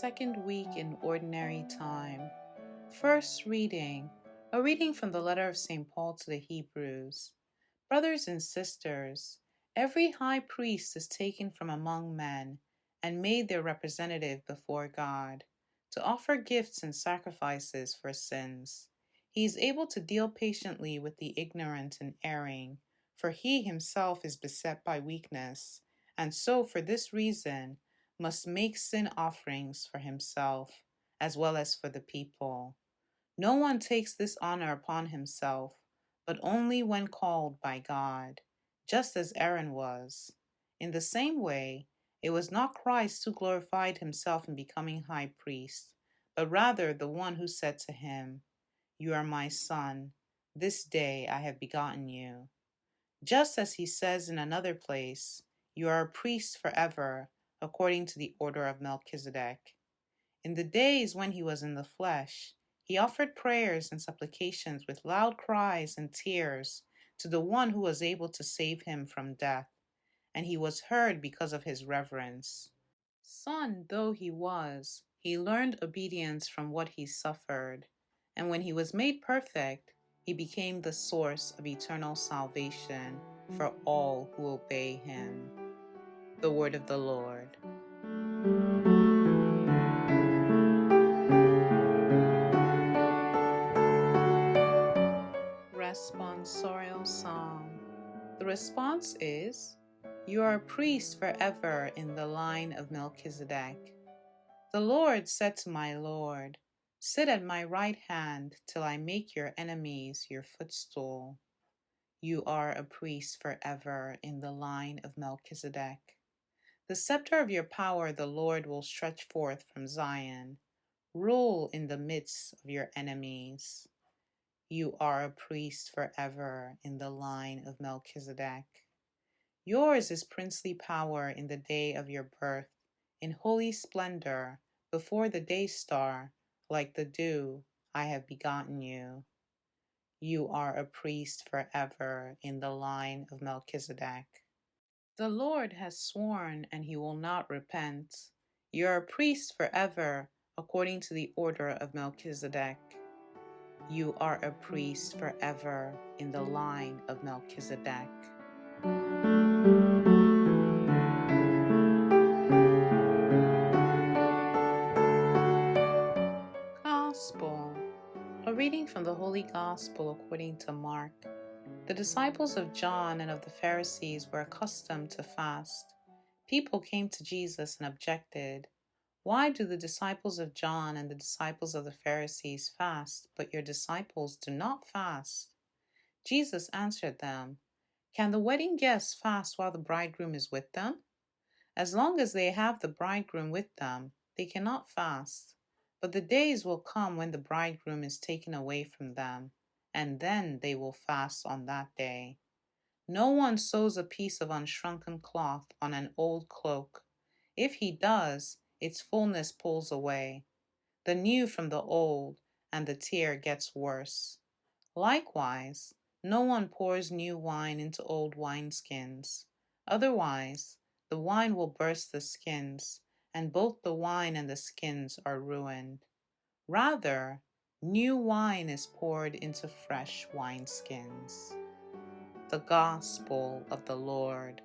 second week in Ordinary Time. First reading, a reading from the letter of St. Paul to the Hebrews. Brothers and sisters, every high priest is taken from among men and made their representative before God, to offer gifts and sacrifices for sins. He is able to deal patiently with the ignorant and erring, for he himself is beset by weakness, and so for this reason must make sin offerings for himself, as well as for the people. No one takes this honor upon himself, but only when called by God, just as Aaron was. In the same way, it was not Christ who glorified himself in becoming high priest, but rather the one who said to him, "You are my son, this day I have begotten you." Just as he says in another place, "You are a priest forever, according to the order of Melchizedek." In the days when he was in the flesh, he offered prayers and supplications with loud cries and tears to the one who was able to save him from death, and he was heard because of his reverence. Son though he was, he learned obedience from what he suffered, and when he was made perfect, he became the source of eternal salvation for all who obey him. The word of the Lord. Responsorial Psalm. The response is, "You are a priest forever in the line of Melchizedek." The Lord said to my Lord, "Sit at my right hand till I make your enemies your footstool." You are a priest forever in the line of Melchizedek. The scepter of your power the Lord will stretch forth from Zion. Rule in the midst of your enemies. You are a priest forever in the line of Melchizedek. Yours is princely power in the day of your birth, in holy splendor, before the day star, like the dew, I have begotten you. You are a priest forever in the line of Melchizedek. The Lord has sworn, and he will not repent. You are a priest forever, according to the order of Melchizedek. You are a priest forever in the line of Melchizedek. Gospel. A reading from the Holy Gospel according to Mark. The disciples of John and of the Pharisees were accustomed to fast. People came to Jesus and objected, "Why do the disciples of John and the disciples of the Pharisees fast, but your disciples do not fast?" Jesus answered them, "Can the wedding guests fast while the bridegroom is with them? As long as they have the bridegroom with them, they cannot fast. But the days will come when the bridegroom is taken away from them, and then they will fast on that day. No one sews a piece of unshrunken cloth on an old cloak. If he does, its fullness pulls away the new from the old, and the tear gets worse. Likewise, no one pours new wine into old wineskins. Otherwise, the wine will burst the skins, and both the wine and the skins are ruined. Rather, new wine is poured into fresh wineskins. The Gospel of the Lord.